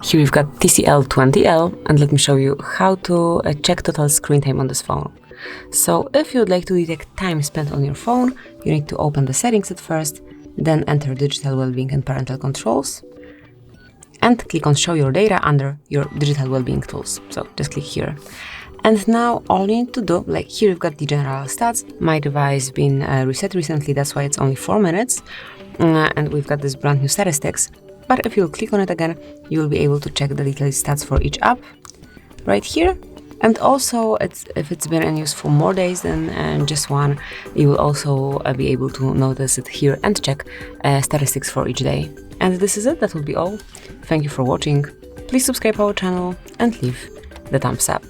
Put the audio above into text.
Here we've got TCL 20L, and let me show you how to check total screen time on this phone. So if you'd like to detect time spent on your phone, you need to open the settings at first, then enter digital well-being and parental controls, and click on show your data under your digital well-being tools. So just click here. And now all you need to do, like here we've got the general stats. My device been reset recently, that's why it's only 4 minutes. And we've got this brand new statistics. But if you'll click on it again, you will be able to check the detailed stats for each app right here. And also, if it's been in use for more days than just one, you will also be able to notice it here and check statistics for each day. And this is it, that will be all. Thank you for watching. Please subscribe our channel and leave the thumbs up.